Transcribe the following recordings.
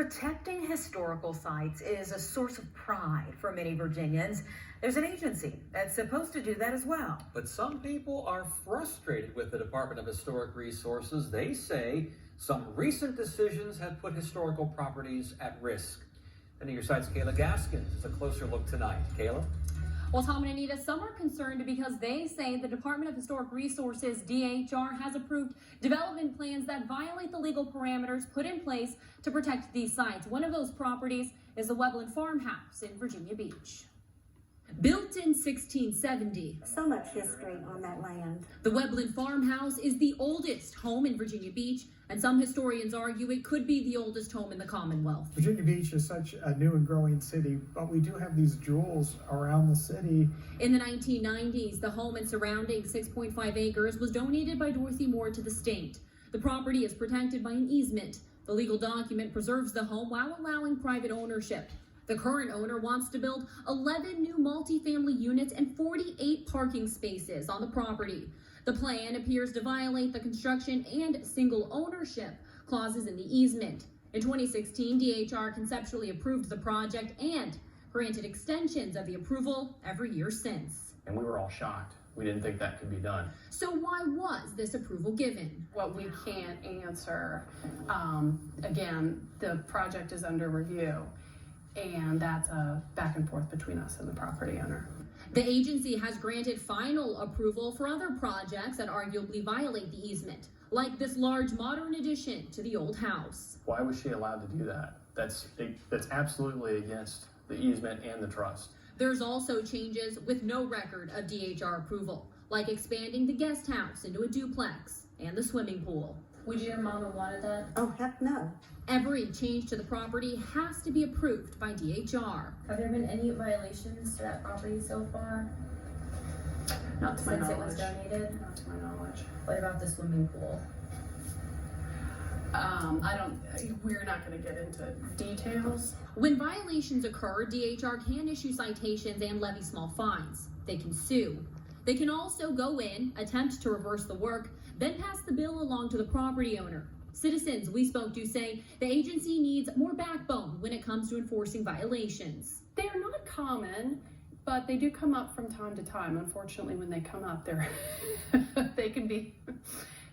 Protecting historical sites is a source of pride for many Virginians. There's an agency that's supposed to do that as well. But some people are frustrated with the Department of Historic Resources. They say some recent decisions have put historical properties at risk. And your site's Kayla Gaskins is a closer look tonight. Kayla? Well, Tom and Anita, some are concerned because they say the Department of Historic Resources, DHR, has approved development plans that violate the legal parameters put in place to protect these sites. One of those properties is the Weblin farmhouse in Virginia Beach. Built in 1670. So much history on that land. The Weblin farmhouse is the oldest home in Virginia Beach, and some historians argue it could be the oldest home in the Commonwealth. Virginia Beach is such a new and growing city, but we do have these jewels around the city. In the 1990s, the home and surrounding 6.5 acres was donated by Dorothy Moore to the state. The property is protected by an easement. The legal document preserves the home while allowing private ownership. The current owner wants to build 11 new multifamily units and 48 parking spaces on the property. The plan appears to violate the construction and single ownership clauses in the easement. In 2016, DHR conceptually approved the project and granted extensions of the approval every year since. And we were all shocked. We didn't think that could be done. So why was this approval given? What we can't answer, again, the project is under review. And that's a back and forth between us and the property owner. The agency has granted final approval for other projects that arguably violate the easement, like this large modern addition to the old house. Why was she allowed to do that? That's absolutely against the easement and the trust. There's also changes with no record of DHR approval, like expanding the guest house into a duplex and the swimming pool. Would your mom have wanted that? Oh, heck no. Every change to the property has to be approved by DHR. Have there been any violations to that property so far? Not to my Since knowledge. it was donated? Not to my knowledge. What about the swimming pool? We're not going to get into details. When violations occur, DHR can issue citations and levy small fines. They can sue. They can also go in, attempt to reverse the work, then pass the bill along to the property owner. Citizens we spoke to say the agency needs more backbone when it comes to enforcing violations. They are not common, but they do come up from time to time. Unfortunately, when they come up, they can be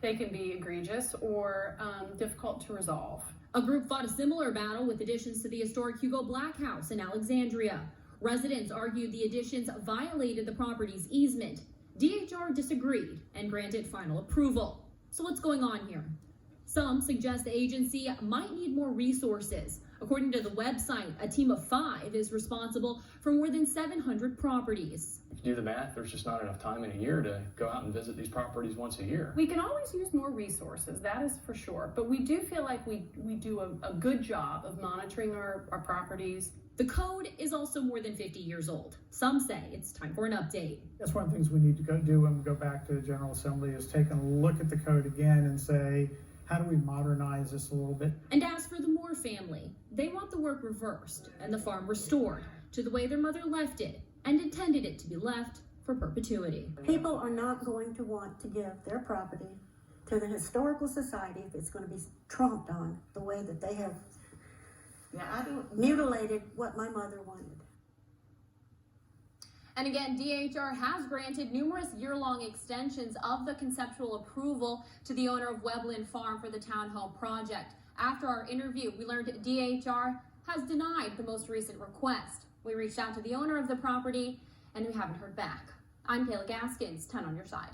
egregious or difficult to resolve. A group fought a similar battle with additions to the historic Hugo Black House in Alexandria. Residents argued the additions violated the property's easement. DHR disagreed and granted final approval. So what's going on here? Some suggest the agency might need more resources. According to the website, a team of 5 is responsible for more than 700 properties. If you do the math, there's just not enough time in a year to go out and visit these properties once a year. We can always use more resources, that is for sure. But we do feel like we do a good job of monitoring our properties. The code is also more than 50 years old. Some say it's time for an update. That's one of the things we need to do when we go back to the General Assembly is take a look at the code again and say, how do we modernize this a little bit? And as for the Moore family, they want the work reversed and the farm restored to the way their mother left it and intended it to be left for perpetuity. People are not going to want to give their property to the Historical Society if it's going to be trumped on the way that they have mutilated what my mother wanted. And again, DHR has granted numerous year-long extensions of the conceptual approval to the owner of Weblin Farm for the townhome project. After our interview, we learned DHR has denied the most recent request. We reached out to the owner of the property and we haven't heard back. I'm Kayla Gaskins, 10 on your side.